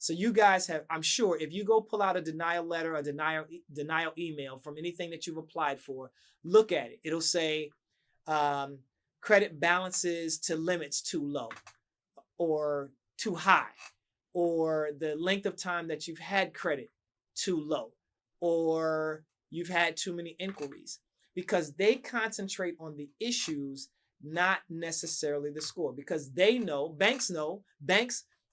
So you guys have, I'm sure, if you go pull out a denial letter, a denial email from anything that you've applied for, look at it. It'll say um, credit balances to limits too low or too high, or the length of time that you've had credit too low, or you've had too many inquiries, because they concentrate on the issues, not necessarily the score, because they know, banks.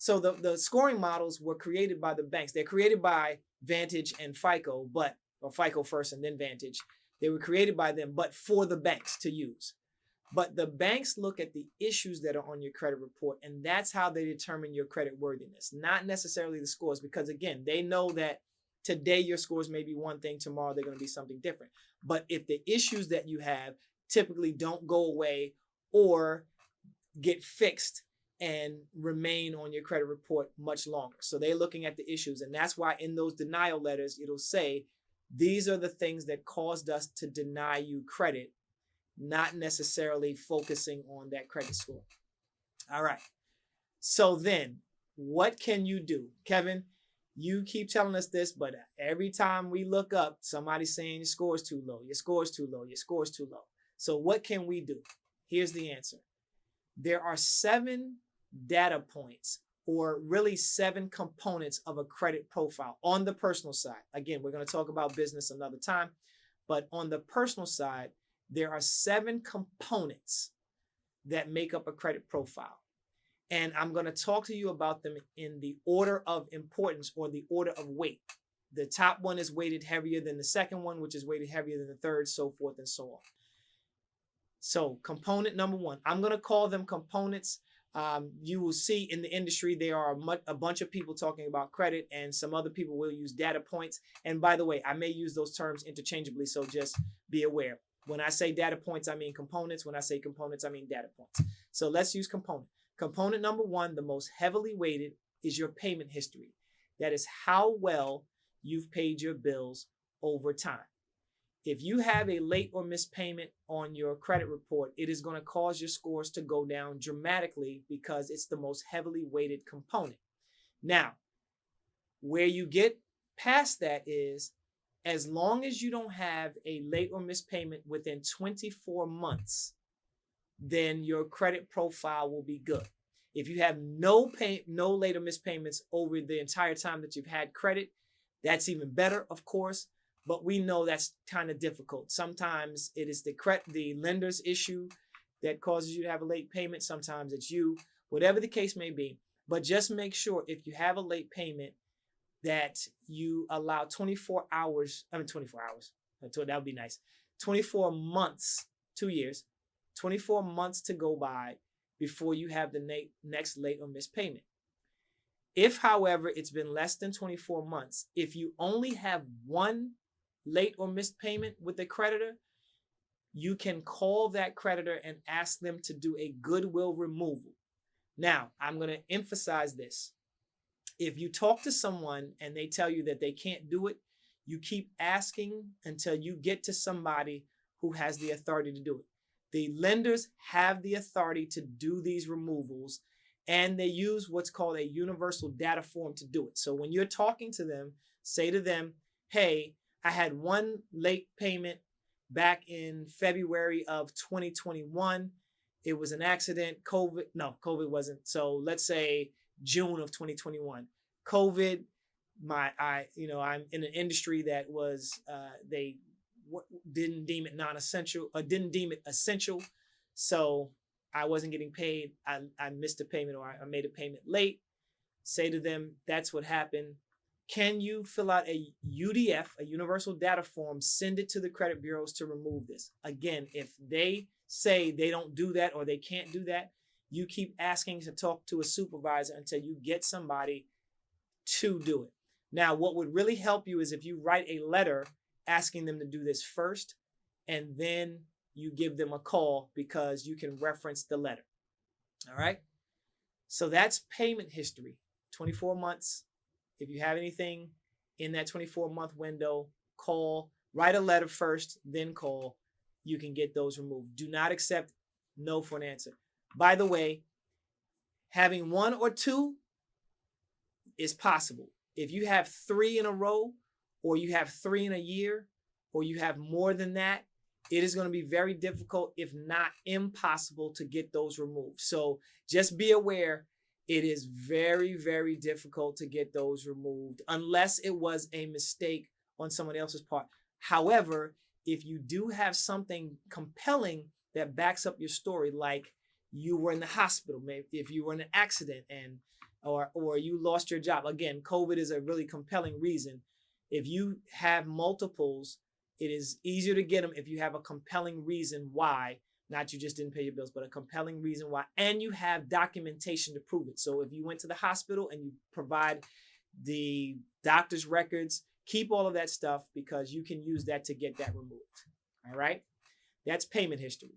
So the scoring models were created by the banks. They're created by Vantage and FICO, or FICO first and then Vantage. They were created by them, but for the banks to use. But the banks look at the issues that are on your credit report, and that's how they determine your credit worthiness, not necessarily the scores, because again, they know that today your scores may be one thing, tomorrow they're going to be something different. But if the issues that you have typically don't go away or get fixed and remain on your credit report much longer. So they're looking at the issues, and that's why in those denial letters, it'll say, these are the things that caused us to deny you credit, not necessarily focusing on that credit score. All right. So then, what can you do? Kevin, you keep telling us this, but every time we look up, somebody's saying your score is too low, your score is too low, your score is too low. So what can we do? Here's the answer. There are 7 data points, or really 7 components of a credit profile on the personal side. Again, we're going to talk about business another time, but on the personal side, there are 7 components that make up a credit profile. And I'm going to talk to you about them in the order of importance, or the order of weight. The top one is weighted heavier than the second one, which is weighted heavier than the third, so forth and so on. So component number 1, I'm going to call them components. You will see in the industry, there are a bunch of people talking about credit, and some other people will use data points. And by the way, I may use those terms interchangeably, so just be aware. When I say data points, I mean components. When I say components, I mean data points. So let's use component. Component number 1, the most heavily weighted, is your payment history. That is how well you've paid your bills over time. If you have a late or missed payment on your credit report, it is going to cause your scores to go down dramatically, because it's the most heavily weighted component. Now, where you get past that is, as long as you don't have a late or missed payment within 24 months, then your credit profile will be good. If you have no late or missed payments over the entire time that you've had credit, that's even better, of course. But we know that's kind of difficult. Sometimes it is the lender's issue that causes you to have a late payment. Sometimes it's you, whatever the case may be. But just make sure, if you have a late payment, that you allow 24 hours. That would be nice. 24 months, 2 years, 24 months to go by before you have the next late or missed payment. If, however, it's been less than 24 months, if you only have one late or missed payment with the creditor, you can call that creditor and ask them to do a goodwill removal. Now, I'm going to emphasize this. If you talk to someone and they tell you that they can't do it, you keep asking until you get to somebody who has the authority to do it. The lenders have the authority to do these removals, and they use what's called a universal data form to do it. So when you're talking to them, say to them, hey, I had one late payment back in February of 2021. It was an accident. COVID wasn't. So let's say June of 2021. COVID, I'm in an industry that was, they didn't deem it non-essential, or didn't deem it essential. So I wasn't getting paid. I missed a payment, or I made a payment late. Say to them, that's what happened. Can you fill out a UDF, a universal data form, send it to the credit bureaus to remove this? Again, if they say they don't do that, or they can't do that, you keep asking to talk to a supervisor until you get somebody to do it. Now, what would really help you is if you write a letter asking them to do this first, and then you give them a call, because you can reference the letter. All right. So that's payment history, 24 months. If you have anything in that 24-month window, call, write a letter first, then call. You can get those removed. Do not accept no for an answer. By the way, having one or two it's possible. If you have 3 in a row, or you have 3 in a year, or you have more than that, it is going to be very difficult, if not impossible, to get those removed. So just be aware, it is very, very difficult to get those removed unless it was a mistake on someone else's part. However, if you do have something compelling that backs up your story, like you were in the hospital, maybe if you were in an accident or you lost your job. Again, COVID is a really compelling reason. If you have multiples, it is easier to get them if you have a compelling reason why, not you just didn't pay your bills, but a compelling reason why, and you have documentation to prove it. So if you went to the hospital and you provide the doctor's records, keep all of that stuff because you can use that to get that removed. All right? That's payment history.